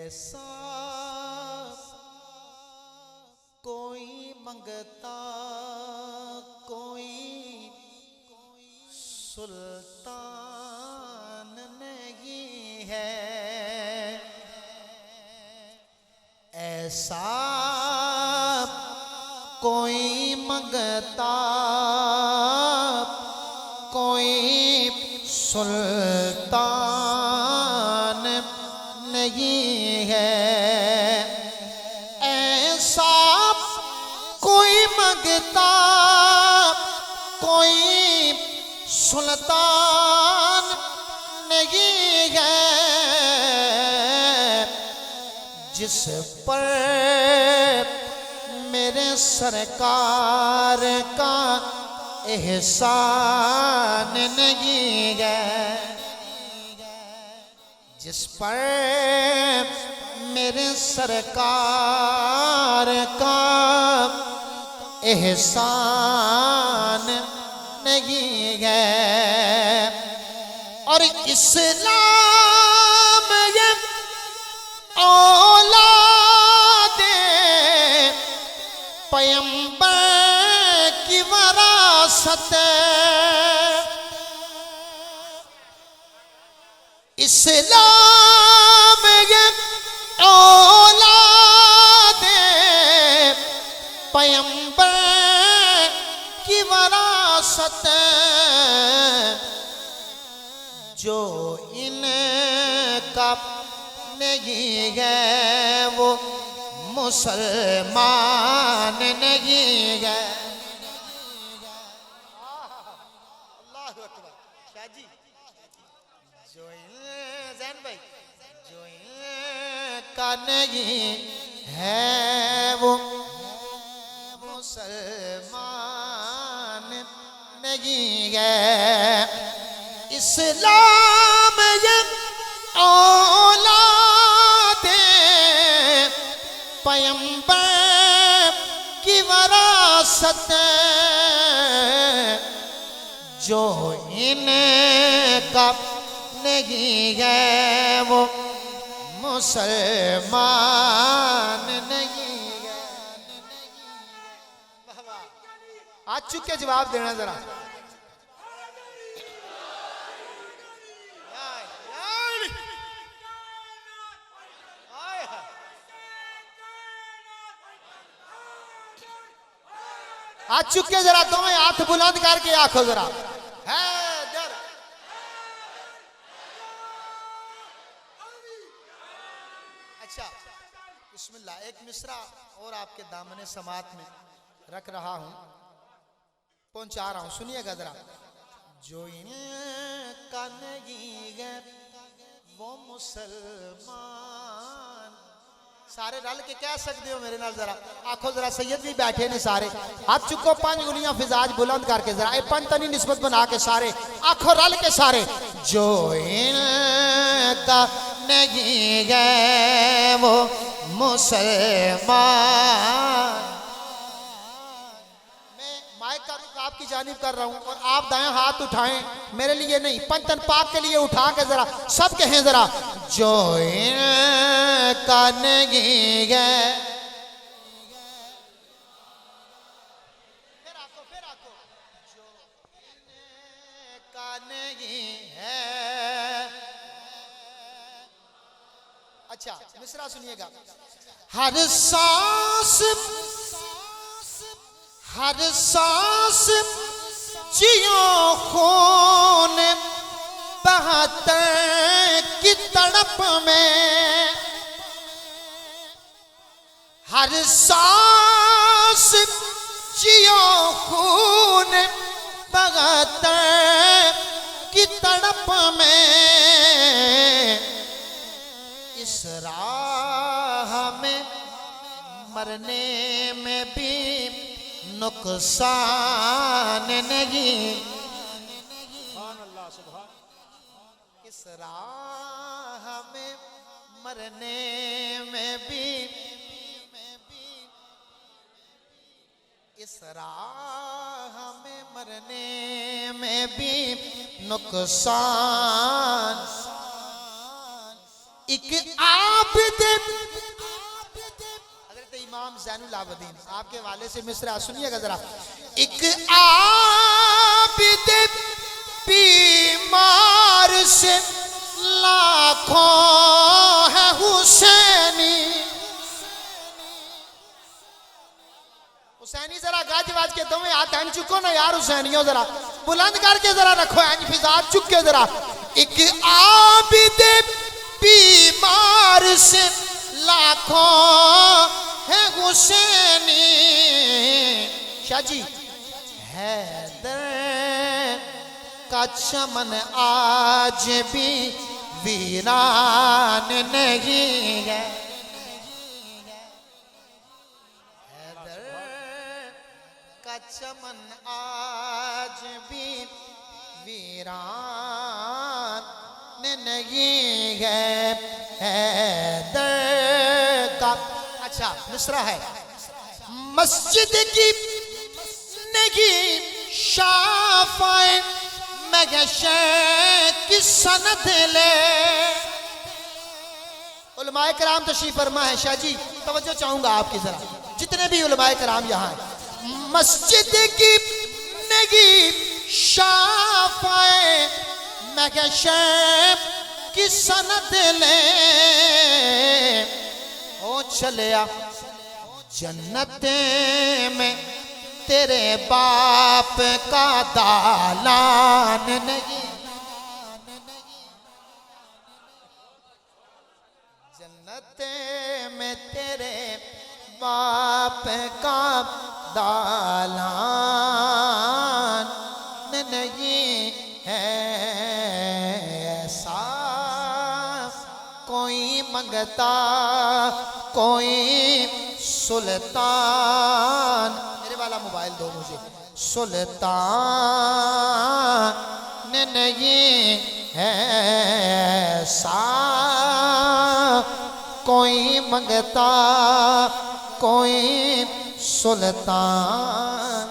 ऐसा कोई मंगता कोई सुल्तान नहीं है, ऐसा कोई मंगता कोई सुल्तान नहीं है, ऐसा कोई मंगता कोई सुल्तान नहीं है, जिस पर मेरे सरकार का एहसान नहीं है, जिस पर मेरे सरकार का एहसान नहीं है। और इस्लाम ये औलादे पैगंबर की वरासत, इस्लाम ये औलादे पैगंबर की वरासत, जो इनका नहीं है वो मुसलमान नहीं है। अल्लाह अकबर। क्या जी? जो जैन भाई जो इनका नहीं है वो मुसलमान नहीं है। इस्लाम ये औलादे पैगंबर की वरासत, जो इनका नहीं है वो मुसलमान नहीं है। आज चुके जवाब देना जरा। आज चुके जरा दोनों हाथ बुलंद करके आंखों जरा है दर। अच्छा बिस्मिल्लाह, एक मिसरा और आपके दामने समात में रख रहा हूं, पहुंचा रहा हूं, सुनिएगा जरा। जो इनका नहीं है वो मुसलमान, सारे रल के कह सकते हो मेरे नाल जरा आखो जरा। सैयद भी बैठे ने सारे, हाथ चुको, 5 उंगलियां फिजाज बुलंद करके जरा ए पंतनी निस्बत बना के सारे आखो रल के सारे। जो इनका नहीं है वो मुसलमान। मैं माइक का रुख आपकी जानिब कर रहा हूं और आप दाएं हाथ उठाएं, मेरे लिए नहीं पंतन पाक के लिए उठा के जरा सब कहें जरा। जो इनका नहीं है, फिर आको, जो इनका नहीं है। अच्छा मिसरा सुनिएगा। हर सांस जियो खून बहते की तड़प में, हर सांस जियो खून बहते की तड़प में, इस राह में मरने में भी नुकसान नहीं। इस राह में मरने में भी, इस राह में मरने में भी नुकसान। एक आबिद शताबुद्दीन आपके वाले से मिसरा सुनिएगा जरा। एक आबिद बीमार से लाखों है हुसैनी। हुसैनी जरा गाज बाज के तुम्हें हाथ हन चुको ना यार हुसैनियों जरा बुलंद करके जरा रखो हन फिजा चुक के जरा। एक आबिद बीमार से लाखों है हुसैनी। शाह जी हैदर का चमन आज भी वीरान नहीं है। हैदर का चमन आज भी वीरान नहीं है। हैदर का अच्छा मिसरा है। मस्जिद की नहीं शाफाए मगशे की सनद ले। उलमाए कराम तशरीफ फरमा है। शाह जी तवज्जो चाहूंगा आपकी जरा जितने भी उलमाए कराम यहाँ हैं। मस्जिद की नहीं शाफाए मगशे की सनद ले। ओ चलिया जन्नत में तेरे बाप का दालान नहीं। जन्नत में तेरे बाप का दालान नहीं है। ऐसा कोई मंगता कोई सुल्तान। मेरे वाला मोबाइल दो मुझे। सुल्तान नहीं है ऐसा कोई मंगता कोई सुल्तान।